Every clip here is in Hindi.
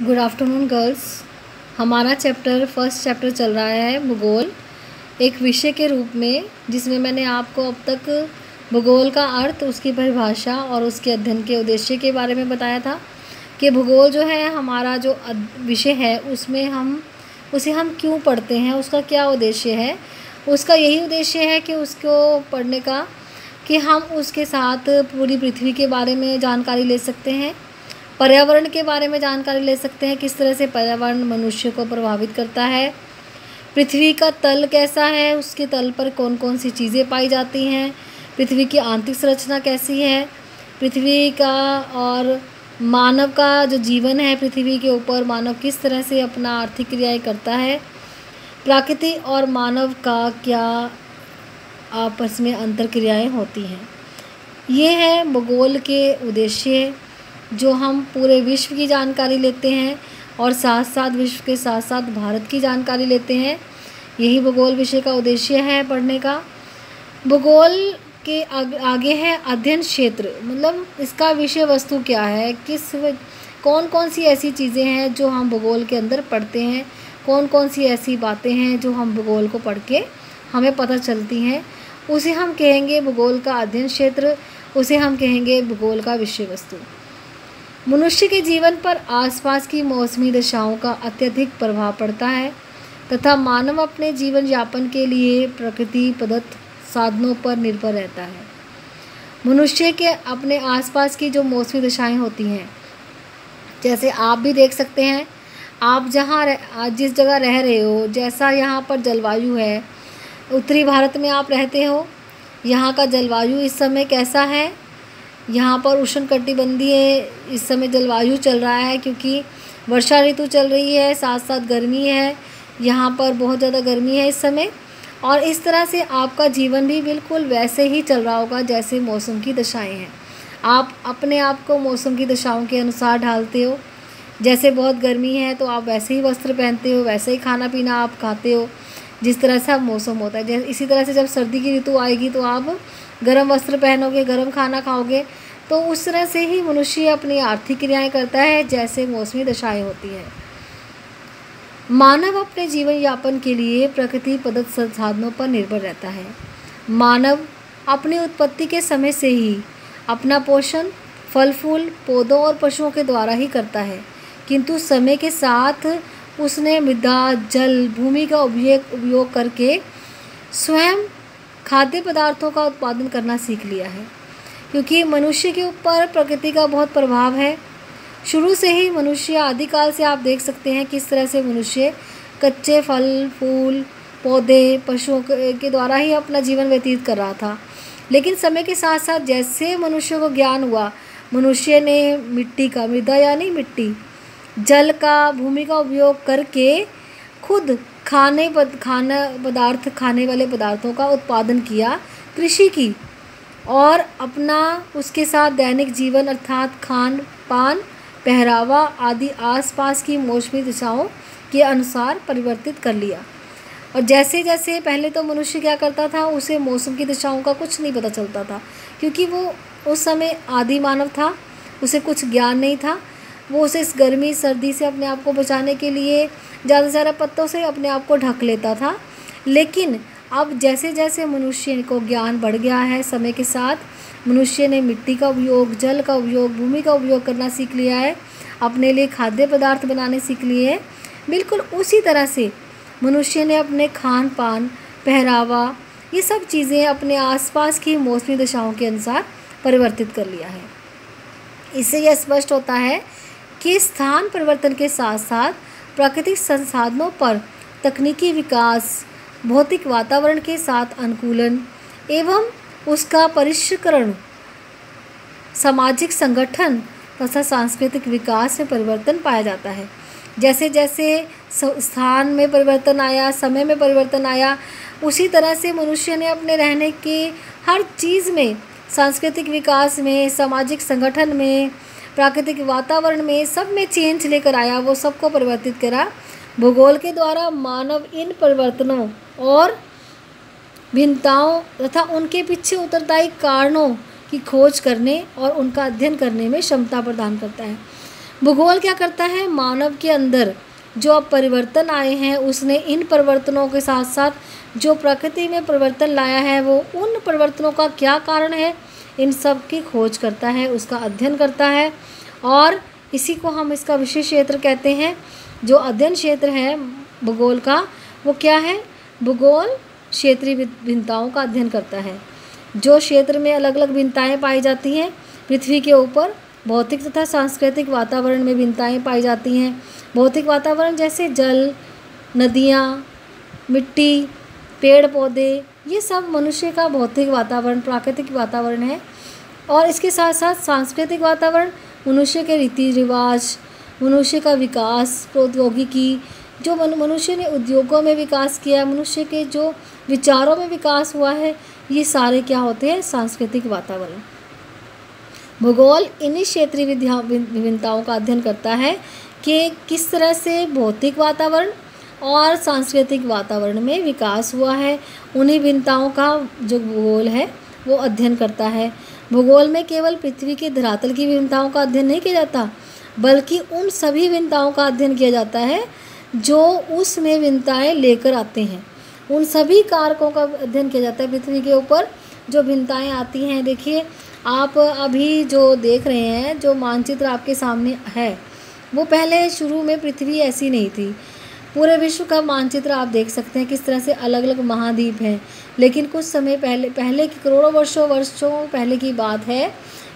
Good afternoon girls. हमारा फर्स्ट चैप्टर चल रहा है भूगोल एक विषय के रूप में, जिसमें मैंने आपको अब तक भूगोल का अर्थ, उसकी परिभाषा और उसके अध्ययन के उद्देश्य के बारे में बताया था कि भूगोल जो है हमारा जो विषय है उसमें उसे हम क्यों पढ़ते हैं, उसका क्या उद्देश्य है। उसका यही उद्देश्य है कि उसको पढ़ने का कि हम उसके साथ पूरी पृथ्वी के बारे में जानकारी ले सकते हैं, पर्यावरण के बारे में जानकारी ले सकते हैं, किस तरह से पर्यावरण मनुष्य को प्रभावित करता है, पृथ्वी का तल कैसा है, उसके तल पर कौन कौन सी चीज़ें पाई जाती हैं, पृथ्वी की आंतरिक संरचना कैसी है, पृथ्वी का और मानव का जो जीवन है पृथ्वी के ऊपर, मानव किस तरह से अपना आर्थिक क्रियाएं करता है, प्रकृति और मानव का क्या आपस में अंतर क्रियाएँ होती हैं। ये है भूगोल के उद्देश्य, जो हम पूरे विश्व की जानकारी लेते हैं और साथ साथ विश्व के साथ साथ भारत की जानकारी लेते हैं। यही भूगोल विषय का उद्देश्य है पढ़ने का। भूगोल के आगे है अध्ययन क्षेत्र, मतलब इसका विषय वस्तु क्या है, कौन कौन सी ऐसी चीज़ें हैं जो हम भूगोल के अंदर पढ़ते हैं, कौन कौन सी ऐसी बातें हैं जो हम भूगोल को पढ़ के हमें पता चलती हैं, उसे हम कहेंगे भूगोल का अध्ययन क्षेत्र, उसे हम कहेंगे भूगोल का विषय वस्तु। मनुष्य के जीवन पर आसपास की मौसमी दशाओं का अत्यधिक प्रभाव पड़ता है तथा मानव अपने जीवन यापन के लिए प्रकृति प्रदत्त साधनों पर निर्भर रहता है। मनुष्य के अपने आसपास की जो मौसमी दशाएं होती हैं, जैसे आप भी देख सकते हैं, आप जिस जगह रह रहे हो, जैसा यहाँ पर जलवायु है, उत्तरी भारत में आप रहते हो, यहाँ का जलवायु इस समय कैसा है। यहाँ पर उष्णकटिबंधीय इस समय जलवायु चल रहा है, क्योंकि वर्षा ऋतु चल रही है, साथ साथ गर्मी है, यहाँ पर बहुत ज़्यादा गर्मी है इस समय। और इस तरह से आपका जीवन भी बिल्कुल वैसे ही चल रहा होगा जैसे मौसम की दशाएं हैं। आप अपने आप को मौसम की दशाओं के अनुसार ढालते हो। जैसे बहुत गर्मी है तो आप वैसे ही वस्त्र पहनते हो, वैसे ही खाना पीना आप खाते हो, जिस तरह से अब मौसम होता है। जैसे इसी तरह से जब सर्दी की ऋतु आएगी तो आप गर्म वस्त्र पहनोगे, गर्म खाना खाओगे। तो उस तरह से ही मनुष्य अपनी आर्थिक क्रियाएं करता है जैसे मौसमी दशाएं होती हैं। मानव अपने जीवन यापन के लिए प्रकृति प्रदत्त संसाधनों पर निर्भर रहता है। मानव अपनी उत्पत्ति के समय से ही अपना पोषण फल फूल, पौधों और पशुओं के द्वारा ही करता है, किंतु समय के साथ उसने मृदा, जल, भूमि का उपयोग करके स्वयं खाद्य पदार्थों का उत्पादन करना सीख लिया है। क्योंकि मनुष्य के ऊपर प्रकृति का बहुत प्रभाव है। शुरू से ही मनुष्य, आदिकाल से आप देख सकते हैं किस तरह से मनुष्य कच्चे फल फूल, पौधे, पशुओं के द्वारा ही अपना जीवन व्यतीत कर रहा था। लेकिन समय के साथ साथ जैसे मनुष्य को ज्ञान हुआ, मनुष्य ने मिट्टी का, मृदा यानी मिट्टी, जल का, भूमि का उपयोग करके खुद खाने वाले पदार्थों का उत्पादन किया, कृषि की, और अपना उसके साथ दैनिक जीवन अर्थात खान पान, पहरावा आदि आसपास की मौसमी दिशाओं के अनुसार परिवर्तित कर लिया। और जैसे जैसे पहले तो मनुष्य क्या करता था, उसे मौसम की दिशाओं का कुछ नहीं पता चलता था, क्योंकि वो उस समय आदि मानव था, उसे कुछ ज्ञान नहीं था। वो उसे इस गर्मी सर्दी से अपने आप को बचाने के लिए ज़्यादा से ज़्यादा पत्तों से अपने आप को ढक लेता था। लेकिन अब जैसे जैसे मनुष्य को ज्ञान बढ़ गया है, समय के साथ मनुष्य ने मिट्टी का उपयोग, जल का उपयोग, भूमि का उपयोग करना सीख लिया है, अपने लिए खाद्य पदार्थ बनाने सीख लिए हैं। बिल्कुल उसी तरह से मनुष्य ने अपने खान पान, पहरावा, ये सब चीज़ें अपने आसपास की मौसमी दशाओं के अनुसार परिवर्तित कर लिया है। इससे यह स्पष्ट होता है कि स्थान परिवर्तन के साथ साथ प्राकृतिक संसाधनों पर तकनीकी विकास, भौतिक वातावरण के साथ अनुकूलन एवं उसका परिष्करण, सामाजिक संगठन तथा सांस्कृतिक विकास में परिवर्तन पाया जाता है। जैसे जैसे स्थान में परिवर्तन आया, समय में परिवर्तन आया, उसी तरह से मनुष्य ने अपने रहने के हर चीज़ में, सांस्कृतिक विकास में, सामाजिक संगठन में, प्राकृतिक वातावरण में, सब में चेंज लेकर आया, वो सबको परिवर्तित करा। भूगोल के द्वारा मानव इन परिवर्तनों और भिन्नताओं तथा उनके पीछे उत्तरदायी कारणों की खोज करने और उनका अध्ययन करने में क्षमता प्रदान करता है। भूगोल क्या करता है, मानव के अंदर जो अब परिवर्तन आए हैं उसने इन परिवर्तनों के साथ साथ जो प्रकृति में परिवर्तन लाया है वो उन परिवर्तनों का क्या कारण है, इन सब की खोज करता है, उसका अध्ययन करता है। और इसी को हम इसका विशेष क्षेत्र कहते हैं। जो अध्ययन क्षेत्र है भूगोल का वो क्या है, भूगोल क्षेत्रीय भिन्नताओं का अध्ययन करता है। जो क्षेत्र में अलग अलग भिन्नताएँ पाई जाती हैं पृथ्वी के ऊपर, भौतिक तथा सांस्कृतिक वातावरण में भिन्नताएँ पाई जाती हैं। भौतिक वातावरण जैसे जल, नदियाँ, मिट्टी, पेड़ पौधे, ये सब मनुष्य का भौतिक वातावरण, प्राकृतिक वातावरण है। और इसके साथ साथ सांस्कृतिक वातावरण मनुष्य के रीति रिवाज, मनुष्य का विकास, प्रौद्योगिकी, जो मनुष्य ने उद्योगों में विकास किया, मनुष्य के जो विचारों में विकास हुआ है, ये सारे क्या होते हैं, सांस्कृतिक वातावरण। भूगोल इन्हीं क्षेत्रीय विभिन्नताओं का अध्ययन करता है कि किस तरह से भौतिक वातावरण और सांस्कृतिक वातावरण में विकास हुआ है। उन्हीं भिन्नताओं का जो भूगोल है वो अध्ययन करता है। भूगोल में केवल पृथ्वी के धरातल की भिन्नताओं का अध्ययन नहीं किया जाता, बल्कि उन सभी भिन्नताओं का अध्ययन किया जाता है जो उसमें भिन्नताएँ लेकर आते हैं। उन सभी कारकों का अध्ययन किया जाता है। पृथ्वी के ऊपर जो भिन्नताएँ आती हैं, देखिए आप अभी जो देख रहे हैं, जो मानचित्र आपके सामने है, वो पहले शुरू में पृथ्वी ऐसी नहीं थी। पूरे विश्व का मानचित्र आप देख सकते हैं किस तरह से अलग अलग महाद्वीप हैं। लेकिन कुछ समय पहले की करोड़ों वर्षों पहले की बात है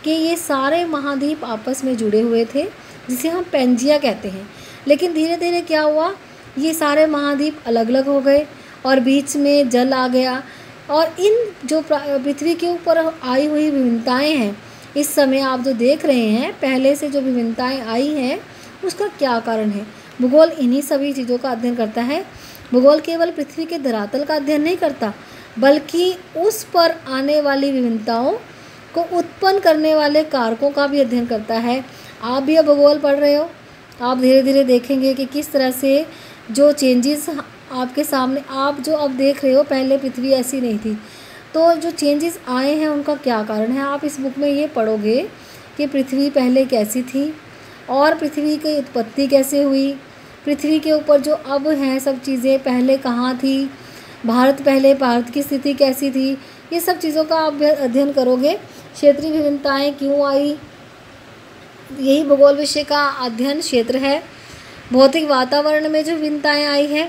कि ये सारे महाद्वीप आपस में जुड़े हुए थे, जिसे हम पेंजिया कहते हैं। लेकिन धीरे धीरे क्या हुआ, ये सारे महाद्वीप अलग अलग हो गए और बीच में जल आ गया। और इन जो पृथ्वी के ऊपर आई हुई विभिन्नताएँ हैं, इस समय आप जो देख रहे हैं, पहले से जो विभिन्नताएँ आई हैं उसका क्या कारण है। भूगोल इन्हीं सभी चीज़ों का अध्ययन करता है। भूगोल केवल पृथ्वी के धरातल का अध्ययन नहीं करता, बल्कि उस पर आने वाली विभिन्नताओं को उत्पन्न करने वाले कारकों का भी अध्ययन करता है। आप भी अब भूगोल पढ़ रहे हो, आप धीरे धीरे देखेंगे कि किस तरह से जो चेंजेस आपके सामने आप जो अब देख रहे हो, पहले पृथ्वी ऐसी नहीं थी, तो जो चेंजेस आए हैं उनका क्या कारण है। आप इस बुक में ये पढ़ोगे कि पृथ्वी पहले कैसी थी और पृथ्वी की उत्पत्ति कैसे हुई, पृथ्वी के ऊपर जो अब हैं सब चीज़ें पहले कहाँ थी, पहले भारत की स्थिति कैसी थी, ये सब चीज़ों का आप अध्ययन करोगे। क्षेत्रीय विभिन्नताएँ क्यों आई, यही भूगोल विषय का अध्ययन क्षेत्र है। भौतिक वातावरण में जो भिन्नताएँ आई हैं,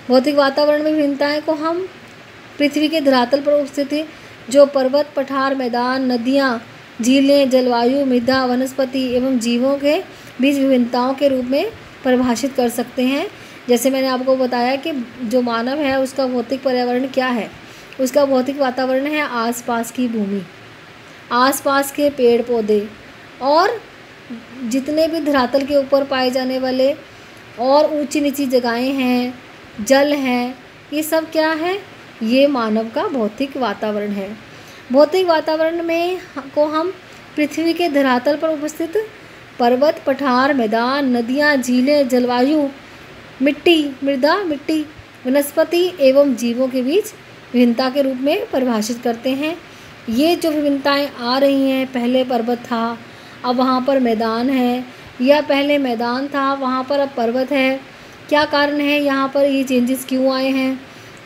भौतिक वातावरण में भिन्नताएँ को हम पृथ्वी के धरातल पर स्थित जो पर्वत, पठार, मैदान, नदियाँ, झीलें, जलवायु, मृदा, वनस्पति एवं जीवों के बीच विभिन्नताओं के रूप में परिभाषित कर सकते हैं। जैसे मैंने आपको बताया कि जो मानव है उसका भौतिक पर्यावरण क्या है, उसका भौतिक वातावरण है आसपास की भूमि, आसपास के पेड़ पौधे और जितने भी धरातल के ऊपर पाए जाने वाले और ऊंची नीची जगहें हैं, जल हैं, ये सब क्या है, ये मानव का भौतिक वातावरण है। भौतिक वातावरण में को हम पृथ्वी के धरातल पर उपस्थित पर्वत, पठार, मैदान, नदियाँ, झीलें, जलवायु, मिट्टी, वनस्पति एवं जीवों के बीच विभिन्नता के रूप में परिभाषित करते हैं। ये जो विभिन्नताएँ आ रही हैं, पहले पर्वत था अब वहाँ पर मैदान है, या पहले मैदान था वहाँ पर अब पर्वत है, क्या कारण है, यहाँ पर ये चेंजेस क्यों आए हैं।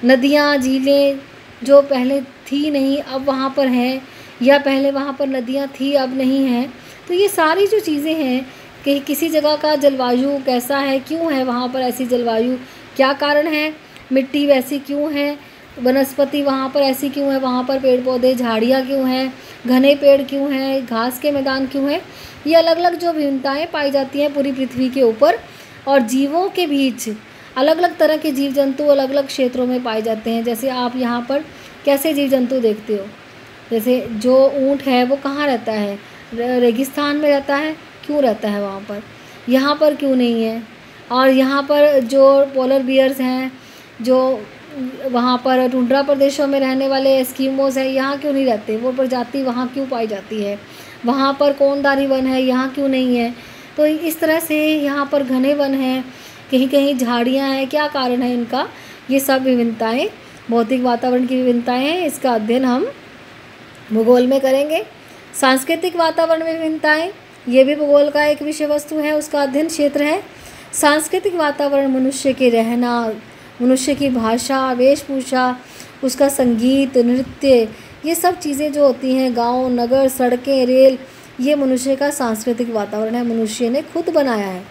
नदियाँ, झीलें जो पहले थी नहीं अब वहाँ पर हैं, या पहले वहाँ पर नदियाँ थी अब नहीं हैं। तो ये सारी जो चीज़ें हैं कि किसी जगह का जलवायु कैसा है, क्यों है वहाँ पर ऐसी जलवायु, क्या कारण है, मिट्टी वैसी क्यों है, वनस्पति वहाँ पर ऐसी क्यों है, वहाँ पर पेड़ पौधे झाड़ियाँ क्यों हैं, घने पेड़ क्यों हैं, घास के मैदान क्यों हैं। ये अलग अलग जो विभिन्नताएँ पाई जाती हैं पूरी पृथ्वी के ऊपर। और जीवों के बीच अलग अलग तरह के जीव जंतु अलग अलग क्षेत्रों में पाए जाते हैं। जैसे आप यहाँ पर कैसे जीव जंतु देखते हो, जैसे जो ऊँट है वो कहाँ रहता है, रेगिस्तान में रहता है, क्यों रहता है वहाँ पर, यहाँ पर क्यों नहीं है। और यहाँ पर जो पोलर बियर्स हैं, जो वहाँ पर टुंड्रा प्रदेशों में रहने वाले एस्किमोस हैं, यहाँ क्यों नहीं रहते, वो प्रजाति वहाँ क्यों पाई जाती है। वहाँ पर कोनदारी वन है, यहाँ क्यों नहीं है। तो इस तरह से यहाँ पर घने वन हैं, कहीं कहीं झाड़ियाँ हैं, क्या कारण है इनका। ये सब विभिन्नताएँ भौतिक वातावरण की विभिन्नताएँ हैं, इसका अध्ययन हम भूगोल में करेंगे। सांस्कृतिक वातावरण में विभिन्नताएँ, ये भी भूगोल का एक विषय वस्तु है, उसका अध्ययन क्षेत्र है। सांस्कृतिक वातावरण, मनुष्य के रहना, मनुष्य की भाषा, वेशभूषा, उसका संगीत, नृत्य, ये सब चीज़ें जो होती हैं, गांव, नगर, सड़कें, रेल, ये मनुष्य का सांस्कृतिक वातावरण है, मनुष्य ने खुद बनाया है।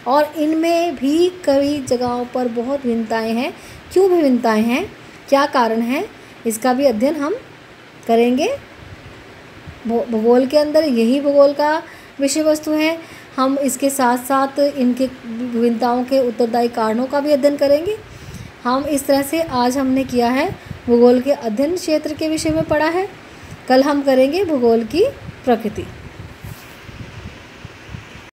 और इनमें भी कई जगहों पर बहुत भिन्नताएं हैं। क्यों भिन्नताएं हैं, क्या कारण है, इसका भी अध्ययन हम करेंगे। भूगोल के अंदर यही भूगोल का विषय वस्तु है। हम इसके साथ साथ इनके विभिन्नताओं के उत्तरदायी कारणों का भी अध्ययन करेंगे। हम इस तरह से आज हमने किया है, भूगोल के अध्ययन क्षेत्र के विषय में पढ़ा है। कल हम करेंगे भूगोल की प्रकृति।